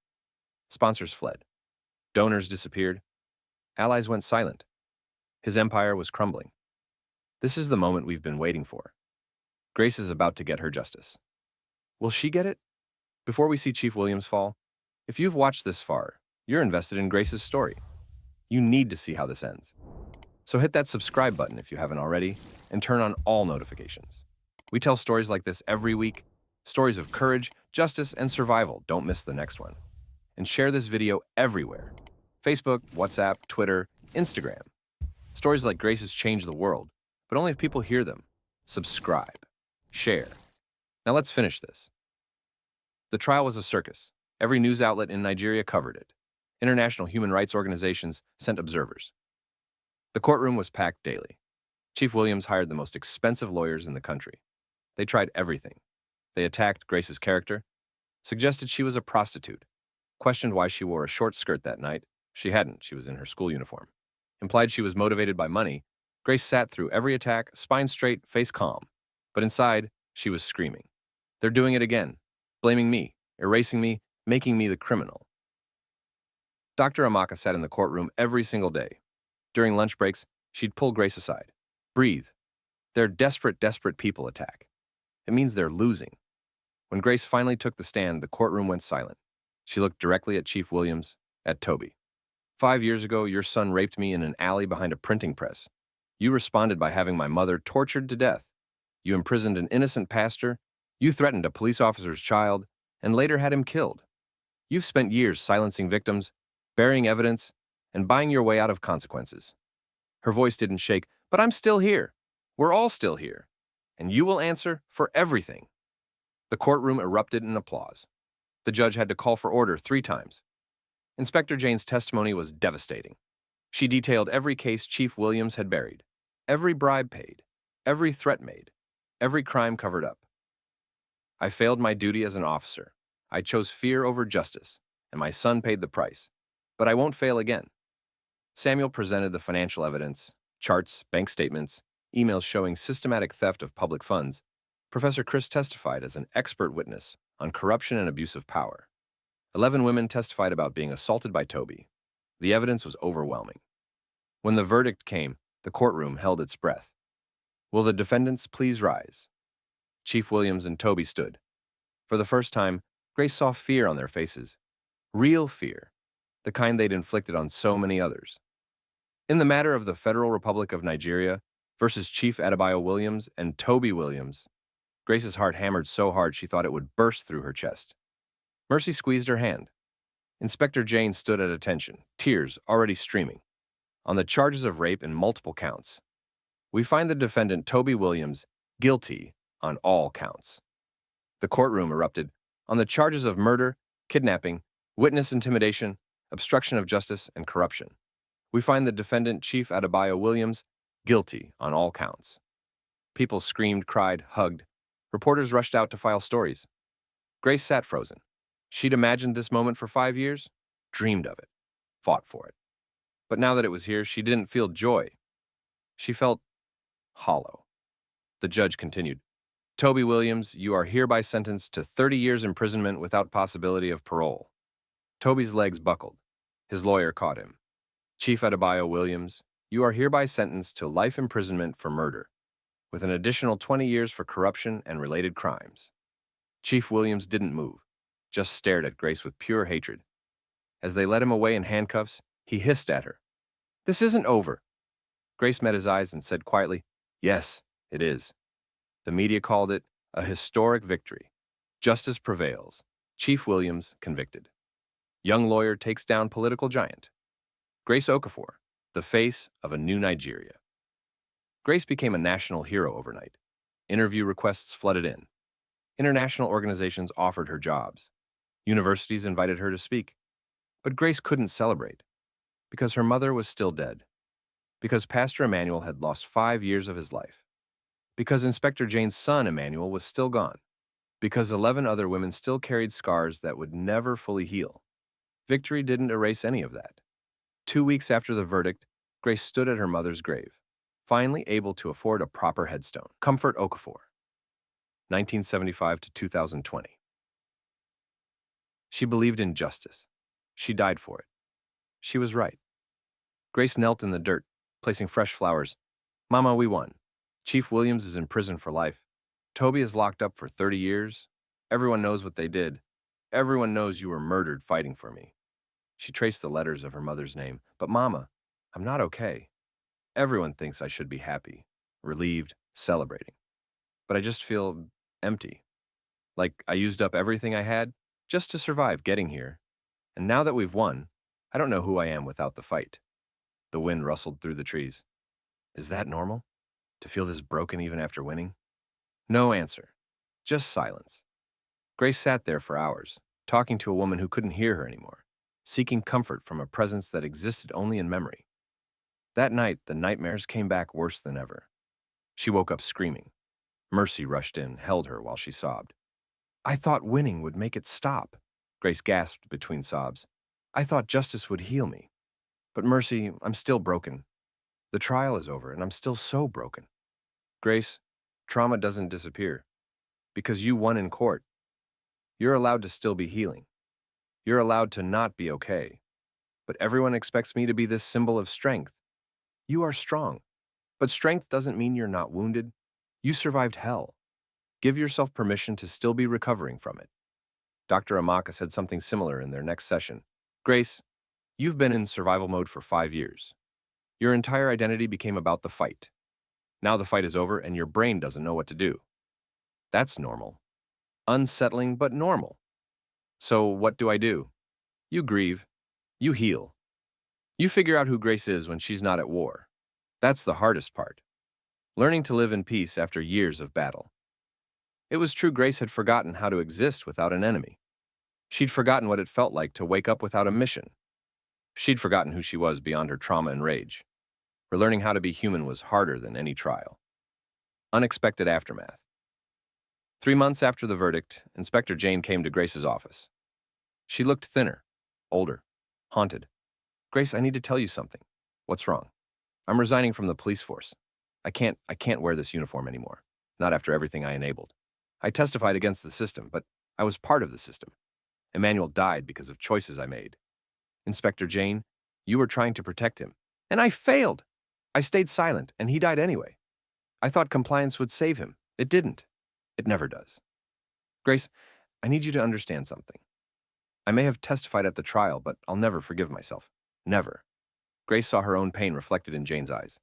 Sponsors fled. Donors disappeared. Allies went silent. His empire was crumbling. This is the moment we've been waiting for. Grace is about to get her justice. Will she get it? Before we see Chief Williams fall, if you've watched this far, you're invested in Grace's story. You need to see how this ends. So hit that subscribe button if you haven't already, and turn on all notifications. We tell stories like this every week, stories of courage, justice, and survival. Don't miss the next one. And share this video everywhere. Facebook, WhatsApp, Twitter, Instagram. Stories like Grace's change the world, but only if people hear them. Subscribe. Share. Now let's finish this. The trial was a circus. Every news outlet in Nigeria covered it. International human rights organizations sent observers. The courtroom was packed daily. Chief Williams hired the most expensive lawyers in the country. They tried everything. They attacked Grace's character, suggested she was a prostitute, questioned why she wore a short skirt that night. She hadn't, she was in her school uniform. Implied she was motivated by money. Grace sat through every attack, spine straight, face calm. But inside, she was screaming. They're doing it again, blaming me, erasing me, making me the criminal. Dr. Amaka sat in the courtroom every single day. During lunch breaks, she'd pull Grace aside. Breathe. They're desperate, desperate people attack. It means they're losing. When Grace finally took the stand, the courtroom went silent. She looked directly at Chief Williams, at Toby. 5 years ago, your son raped me in an alley behind a printing press. You responded by having my mother tortured to death. You imprisoned an innocent pastor. You threatened a police officer's child, and later had him killed. You've spent years silencing victims, burying evidence, and buying your way out of consequences. Her voice didn't shake, but I'm still here. We're all still here. And you will answer for everything. The courtroom erupted in applause. The judge had to call for order 3 times. Inspector Jane's testimony was devastating. She detailed every case Chief Williams had buried, every bribe paid, every threat made, every crime covered up. I failed my duty as an officer. I chose fear over justice, and my son paid the price. But I won't fail again. Samuel presented the financial evidence, charts, bank statements, emails showing systematic theft of public funds. Professor Chris testified as an expert witness on corruption and abuse of power. 11 women testified about being assaulted by Toby. The evidence was overwhelming. When the verdict came, the courtroom held its breath. Will the defendants please rise? Chief Williams and Toby stood. For the first time, Grace saw fear on their faces. Real fear, the kind they'd inflicted on so many others. In the matter of the Federal Republic of Nigeria versus Chief Adebayo Williams and Toby Williams, Grace's heart hammered so hard she thought it would burst through her chest. Mercy squeezed her hand. Inspector Jane stood at attention, tears already streaming. On the charges of rape in multiple counts, we find the defendant Toby Williams guilty on all counts. The courtroom erupted on the charges of murder, kidnapping, witness intimidation, obstruction of justice, and corruption. We find the defendant Chief Adebayo Williams guilty on all counts. People screamed, cried, hugged. Reporters rushed out to file stories. Grace sat frozen. She'd imagined this moment for 5 years, dreamed of it, fought for it. But now that it was here, she didn't feel joy. She felt hollow. The judge continued, Toby Williams, you are hereby sentenced to 30 years imprisonment without possibility of parole. Toby's legs buckled. His lawyer caught him. Chief Adebayo Williams, you are hereby sentenced to life imprisonment for murder, with an additional 20 years for corruption and related crimes. Chief Williams didn't move, just stared at Grace with pure hatred. As they led him away in handcuffs, he hissed at her. This isn't over. Grace met his eyes and said quietly, Yes, it is. The media called it a historic victory. Justice prevails. Chief Williams convicted. Young lawyer takes down political giant. Grace Okafor, the face of a new Nigeria. Grace became a national hero overnight. Interview requests flooded in. International organizations offered her jobs. Universities invited her to speak. But Grace couldn't celebrate because her mother was still dead, because Pastor Emmanuel had lost 5 years of his life, because Inspector Jane's son Emmanuel was still gone, because 11 other women still carried scars that would never fully heal. Victory didn't erase any of that. 2 weeks after the verdict, Grace stood at her mother's grave, finally able to afford a proper headstone. Comfort Okafor, 1975 to 2020. She believed in justice. She died for it. She was right. Grace knelt in the dirt, placing fresh flowers. Mama, we won. Chief Williams is in prison for life. Toby is locked up for 30 years. Everyone knows what they did. Everyone knows you were murdered fighting for me. She traced the letters of her mother's name. But Mama, I'm not okay. Everyone thinks I should be happy, relieved, celebrating. But I just feel empty. Like I used up everything I had just to survive getting here. And now that we've won, I don't know who I am without the fight. The wind rustled through the trees. Is that normal? To feel this broken even after winning? No answer. Just silence. Grace sat there for hours, talking to a woman who couldn't hear her anymore, seeking comfort from a presence that existed only in memory. That night, the nightmares came back worse than ever. She woke up screaming. Mercy rushed in, held her while she sobbed. I thought winning would make it stop, Grace gasped between sobs. I thought justice would heal me. But Mercy, I'm still broken. The trial is over, and I'm still so broken. Grace, trauma doesn't disappear. Because you won in court. You're allowed to still be healing. You're allowed to not be okay. But everyone expects me to be this symbol of strength. You are strong. But strength doesn't mean you're not wounded. You survived hell. Give yourself permission to still be recovering from it. Dr. Amaka said something similar in their next session. Grace, you've been in survival mode for 5 years. Your entire identity became about the fight. Now the fight is over and your brain doesn't know what to do. That's normal. Unsettling, but normal. So what do? You grieve. You heal. You figure out who Grace is when she's not at war. That's the hardest part. Learning to live in peace after years of battle. It was true Grace had forgotten how to exist without an enemy. She'd forgotten what it felt like to wake up without a mission. She'd forgotten who she was beyond her trauma and rage. Her learning how to be human was harder than any trial. Unexpected aftermath. 3 months after the verdict, Inspector Jane came to Grace's office. She looked thinner, older, haunted. Grace, I need to tell you something. What's wrong? I'm resigning from the police force. I can't wear this uniform anymore. Not after everything I enabled. I testified against the system, but I was part of the system. Emmanuel died because of choices I made. Inspector Jane, you were trying to protect him. And I failed. I stayed silent, and he died anyway. I thought compliance would save him. It didn't. It never does. Grace, I need you to understand something. I may have testified at the trial, but I'll never forgive myself. Never. Grace saw her own pain reflected in Jane's eyes.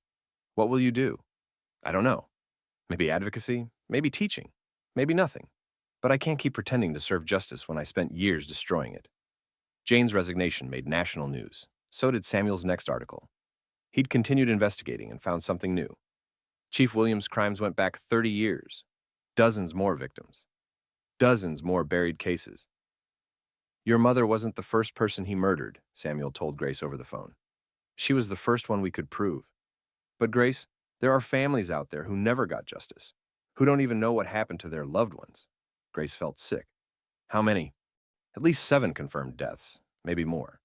What will you do? I don't know. Maybe advocacy, maybe teaching, maybe nothing. But I can't keep pretending to serve justice when I spent years destroying it. Jane's resignation made national news. So did Samuel's next article. He'd continued investigating and found something new. Chief Williams' crimes went back 30 years. Dozens more victims. Dozens more buried cases. Your mother wasn't the first person he murdered, Samuel told Grace over the phone. She was the first one we could prove. But Grace, there are families out there who never got justice, who don't even know what happened to their loved ones. Grace felt sick. How many? At least 7 confirmed deaths, maybe more.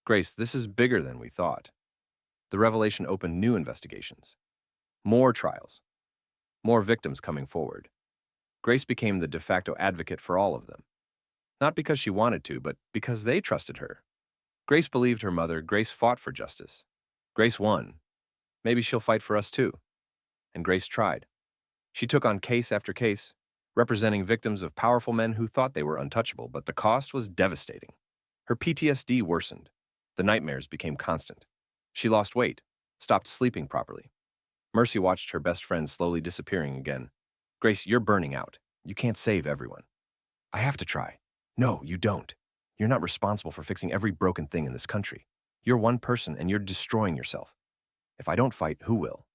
Grace, this is bigger than we thought. The revelation opened new investigations. More trials. More victims coming forward. Grace became the de facto advocate for all of them. Not because she wanted to, but because they trusted her. Grace believed her mother. Grace fought for justice. Grace won. Maybe she'll fight for us too. And Grace tried. She took on case after case, representing victims of powerful men who thought they were untouchable, but the cost was devastating. Her PTSD worsened. The nightmares became constant. She lost weight, stopped sleeping properly. Mercy watched her best friend slowly disappearing again. Grace, you're burning out. You can't save everyone. I have to try. No, you don't. You're not responsible for fixing every broken thing in this country. You're one person and you're destroying yourself. If I don't fight, who will?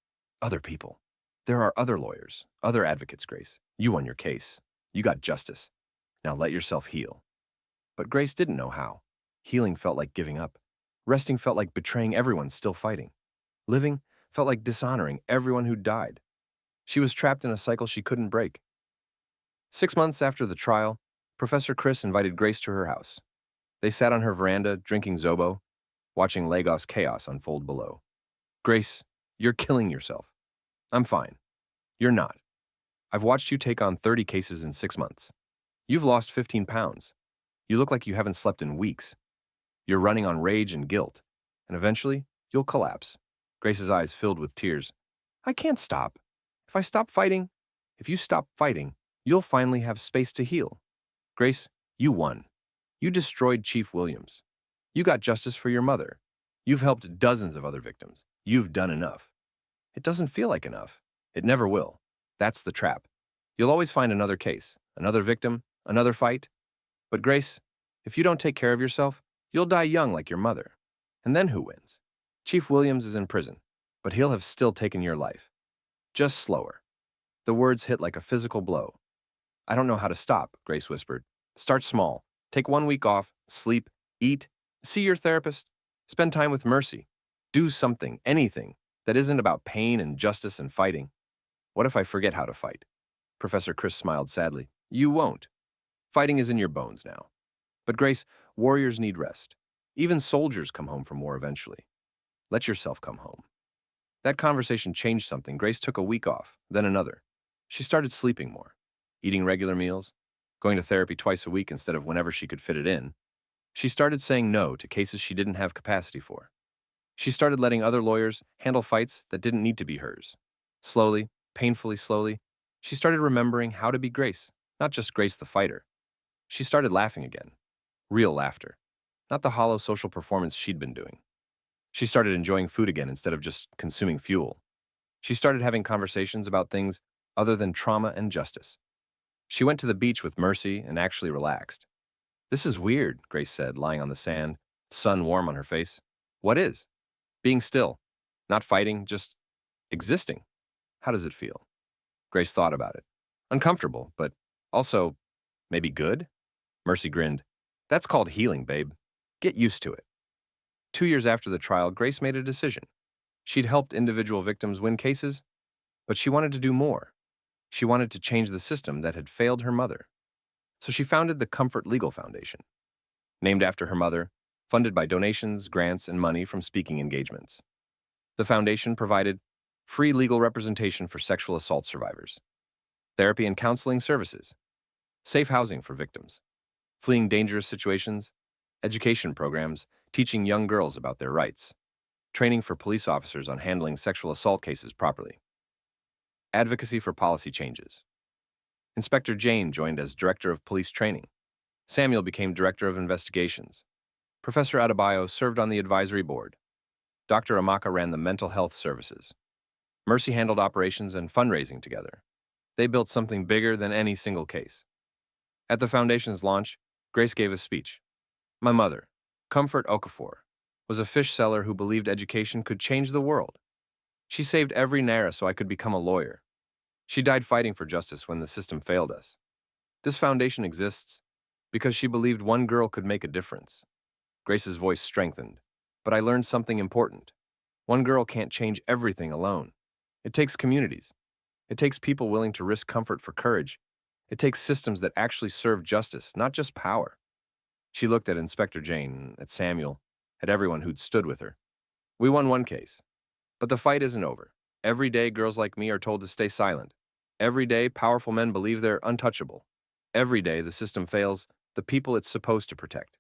Other people. There are other lawyers, other advocates, Grace. You won your case. You got justice. Now let yourself heal. But Grace didn't know how. Healing felt like giving up. Resting felt like betraying everyone still fighting. Living felt like dishonoring everyone who died. She was trapped in a cycle she couldn't break. 6 months after the trial, Professor Chris invited Grace to her house. They sat on her veranda, drinking Zobo, watching Lagos chaos unfold below. Grace, you're killing yourself. I'm fine. You're not. I've watched you take on 30 cases in 6 months. You've lost 15 pounds. You look like you haven't slept in weeks. You're running on rage and guilt, and eventually, you'll collapse. Grace's eyes filled with tears. I can't stop. If I stop fighting, if you stop fighting, you'll finally have space to heal. Grace, you won. You destroyed Chief Williams. You got justice for your mother. You've helped dozens of other victims. You've done enough. It doesn't feel like enough. It never will. That's the trap. You'll always find another case, another victim, another fight. But Grace, if you don't take care of yourself, you'll die young like your mother. And then who wins? Chief Williams is in prison, but he'll have still taken your life. Just slower. The words hit like a physical blow. I don't know how to stop, Grace whispered. Start small. Take 1 week off, sleep, eat, see your therapist, spend time with Mercy. Do something, anything, that isn't about pain and justice and fighting. What if I forget how to fight? Professor Chris smiled sadly. You won't. Fighting is in your bones now. But Grace, warriors need rest. Even soldiers come home from war eventually. Let yourself come home. That conversation changed something. Grace took a week off, then another. She started sleeping more, eating regular meals, going to therapy twice a week instead of whenever she could fit it in. She started saying no to cases she didn't have capacity for. She started letting other lawyers handle fights that didn't need to be hers. Slowly, painfully slowly, she started remembering how to be Grace, not just Grace the fighter. She started laughing again. Real laughter. Not the hollow social performance she'd been doing. She started enjoying food again instead of just consuming fuel. She started having conversations about things other than trauma and justice. She went to the beach with Mercy and actually relaxed. This is weird, Grace said, lying on the sand, sun warm on her face. What is? Being still. Not fighting, just existing. How does it feel? Grace thought about it. Uncomfortable, but also maybe good? Mercy grinned. That's called healing, babe. Get used to it. 2 years after the trial, Grace made a decision. She'd helped individual victims win cases, but she wanted to do more. She wanted to change the system that had failed her mother. So she founded the Comfort Legal Foundation. Named after her mother, funded by donations, grants, and money from speaking engagements. The foundation provided free legal representation for sexual assault survivors, therapy and counseling services, safe housing for victims, fleeing dangerous situations, education programs teaching young girls about their rights, training for police officers on handling sexual assault cases properly, advocacy for policy changes. Inspector Jane joined as Director of Police Training. Samuel became Director of Investigations. Professor Adebayo served on the advisory board. Dr. Amaka ran the mental health services. Mercy handled operations and fundraising together. They built something bigger than any single case. At the foundation's launch, Grace gave a speech. My mother, Comfort Okafor, was a fish seller who believed education could change the world. She saved every naira so I could become a lawyer. She died fighting for justice when the system failed us. This foundation exists because she believed one girl could make a difference. Grace's voice strengthened, but I learned something important. One girl can't change everything alone. It takes communities. It takes people willing to risk comfort for courage. It takes systems that actually serve justice, not just power. She looked at Inspector Jane, at Samuel, at everyone who'd stood with her. We won one case, but the fight isn't over. Every day, girls like me are told to stay silent. Every day, powerful men believe they're untouchable. Every day, the system fails the people it's supposed to protect.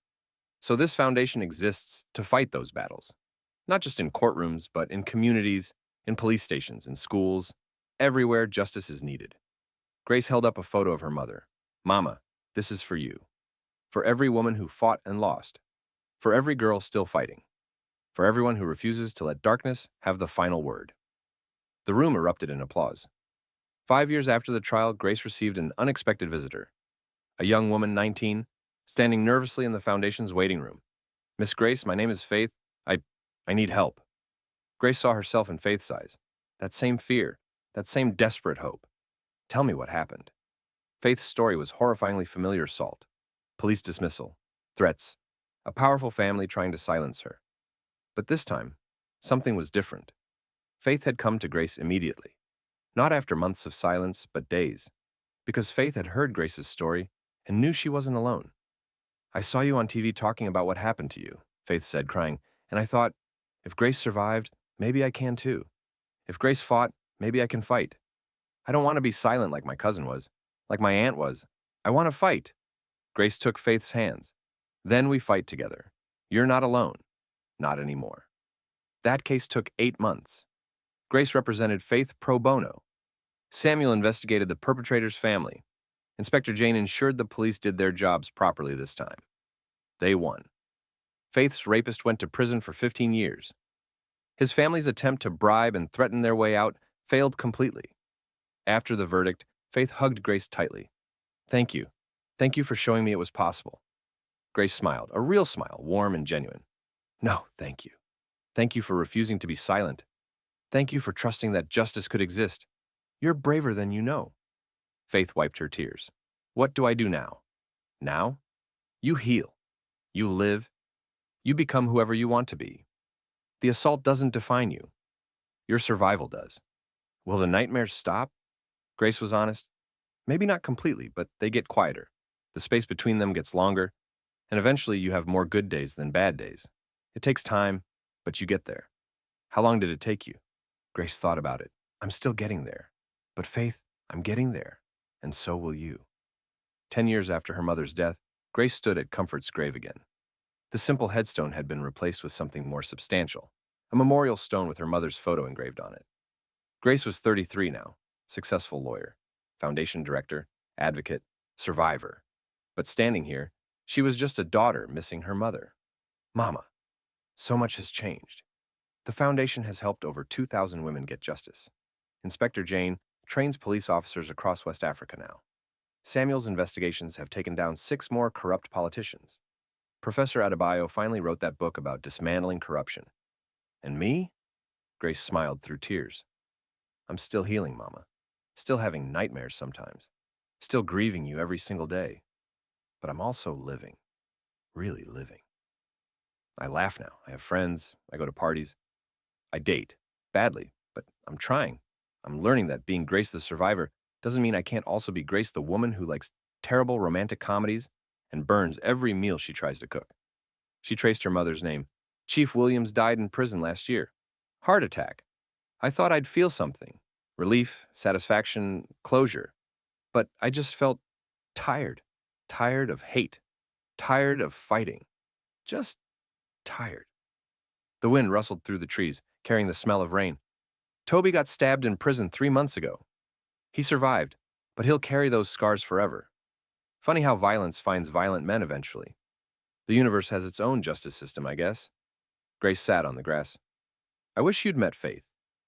So this foundation exists to fight those battles, not just in courtrooms, but in communities, in police stations, in schools, everywhere justice is needed. Grace held up a photo of her mother. Mama, this is for you. For every woman who fought and lost. For every girl still fighting. For everyone who refuses to let darkness have the final word. The room erupted in applause. 5 years after the trial, Grace received an unexpected visitor. A young woman, 19, standing nervously in the foundation's waiting room. Miss Grace, my name is Faith. I need help. Grace saw herself in Faith's eyes. That same fear, that same desperate hope. Tell me what happened. Faith's story was horrifyingly familiar: assault, police dismissal, threats, a powerful family trying to silence her. But this time, something was different. Faith had come to Grace immediately. Not after months of silence, but days. Because Faith had heard Grace's story and knew she wasn't alone. I saw you on TV talking about what happened to you, Faith said, crying, and I thought, if Grace survived, maybe I can too. If Grace fought, maybe I can fight. I don't want to be silent like my cousin was, like my aunt was. I want to fight. Grace took Faith's hands. Then we fight together. You're not alone. Not anymore. That case took 8 months. Grace represented Faith pro bono. Samuel investigated the perpetrator's family. Inspector Jane ensured the police did their jobs properly this time. They won. Faith's rapist went to prison for 15 years. His family's attempt to bribe and threaten their way out failed completely. After the verdict, Faith hugged Grace tightly. Thank you. Thank you for showing me it was possible. Grace smiled, a real smile, warm and genuine. No, thank you. Thank you for refusing to be silent. Thank you for trusting that justice could exist. You're braver than you know. Faith wiped her tears. What do I do now? Now? You heal. You live. You become whoever you want to be. The assault doesn't define you. Your survival does. Will the nightmares stop? Grace was honest. Maybe not completely, but they get quieter. The space between them gets longer, and eventually you have more good days than bad days. It takes time, but you get there. How long did it take you? Grace thought about it. I'm still getting there. But Faith, I'm getting there, and so will you. 10 years after her mother's death, Grace stood at Comfort's grave again. The simple headstone had been replaced with something more substantial, a memorial stone with her mother's photo engraved on it. Grace was 33 now, successful lawyer, foundation director, advocate, survivor. But standing here, she was just a daughter missing her mother. Mama, so much has changed. The foundation has helped over 2,000 women get justice. Inspector Jane trains police officers across West Africa now. Samuel's investigations have taken down 6 more corrupt politicians. Professor Adebayo finally wrote that book about dismantling corruption. And me? Grace smiled through tears. I'm still healing, Mama. Still having nightmares sometimes. Still grieving you every single day. But I'm also living. Really living. I laugh now. I have friends. I go to parties. I date. Badly, but I'm trying. I'm learning that being Grace the survivor doesn't mean I can't also be Grace the woman who likes terrible romantic comedies and burns every meal she tries to cook. She traced her mother's name. Chief Williams died in prison last year. Heart attack. I thought I'd feel something. Relief, satisfaction, closure. But I just felt tired. Tired of hate. Tired of fighting. Just tired. The wind rustled through the trees, carrying the smell of rain. Toby got stabbed in prison 3 months ago. He survived, but he'll carry those scars forever. Funny how violence finds violent men eventually. The universe has its own justice system, I guess. Grace sat on the grass. I wish you'd met Faith,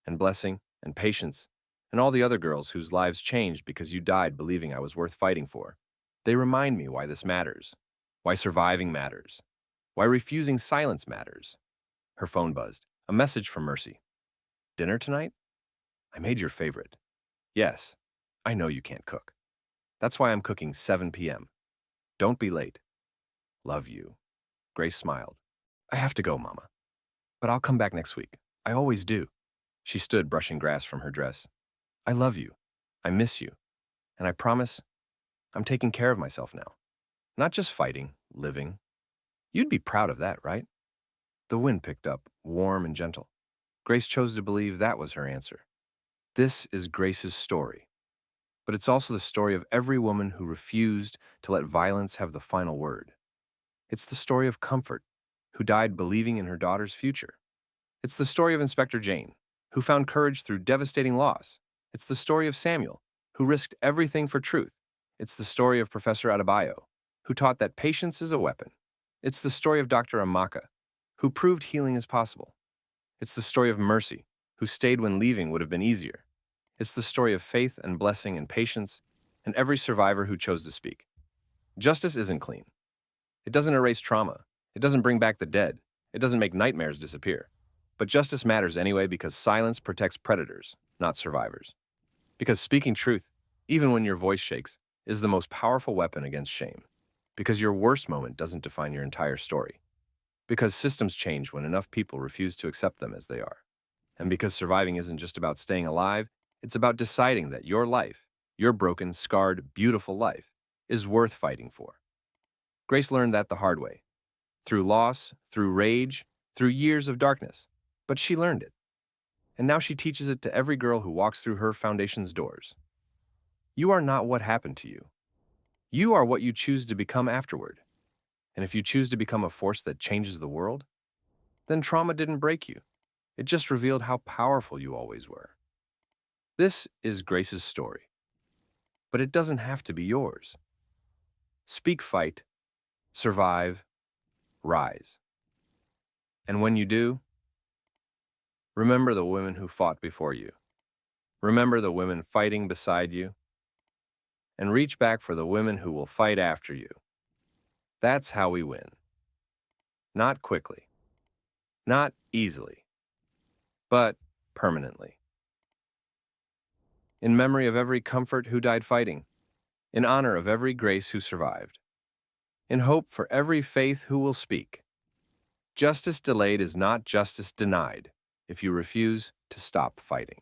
and Blessing, and Patience, and all the other girls whose lives changed because you died believing I was worth fighting for. They remind me why this matters, why surviving matters, why refusing silence matters. Her phone buzzed. A message from Mercy. Dinner tonight? I made your favorite. Yes, I know you can't cook. That's why I'm cooking 7 p.m. Don't be late. Love you. Grace smiled. I have to go, Mama. But I'll come back next week. I always do. She stood brushing grass from her dress. I love you. I miss you. And I promise I'm taking care of myself now. Not just fighting, living. You'd be proud of that, right? The wind picked up, warm and gentle. Grace chose to believe that was her answer. This is Grace's story. But it's also the story of every woman who refused to let violence have the final word. It's the story of Comfort, who died believing in her daughter's future. It's the story of Inspector Jane, who found courage through devastating loss. It's the story of Samuel, who risked everything for truth. It's the story of Professor Adebayo, who taught that patience is a weapon. It's the story of Dr. Amaka, who proved healing is possible. It's the story of Mercy, who stayed when leaving would have been easier. It's the story of Faith and Blessing and Patience, and every survivor who chose to speak. Justice isn't clean. It doesn't erase trauma. It doesn't bring back the dead. It doesn't make nightmares disappear. But justice matters anyway because silence protects predators, not survivors. Because speaking truth, even when your voice shakes, is the most powerful weapon against shame. Because your worst moment doesn't define your entire story. Because systems change when enough people refuse to accept them as they are. And because surviving isn't just about staying alive, it's about deciding that your life, your broken, scarred, beautiful life, is worth fighting for. Grace learned that the hard way. Through loss, through rage, through years of darkness. But she learned it. And now she teaches it to every girl who walks through her foundation's doors. You are not what happened to you. You are what you choose to become afterward. And if you choose to become a force that changes the world, then trauma didn't break you. It just revealed how powerful you always were. This is Grace's story. But it doesn't have to be yours. Speak fight, survive, rise. And when you do, remember the women who fought before you. Remember the women fighting beside you. And reach back for the women who will fight after you. That's how we win. Not quickly. Not easily. But permanently. In memory of every Comfort who died fighting. In honor of every Grace who survived. In hope for every Faith who will speak. Justice delayed is not justice denied if you refuse to stop fighting.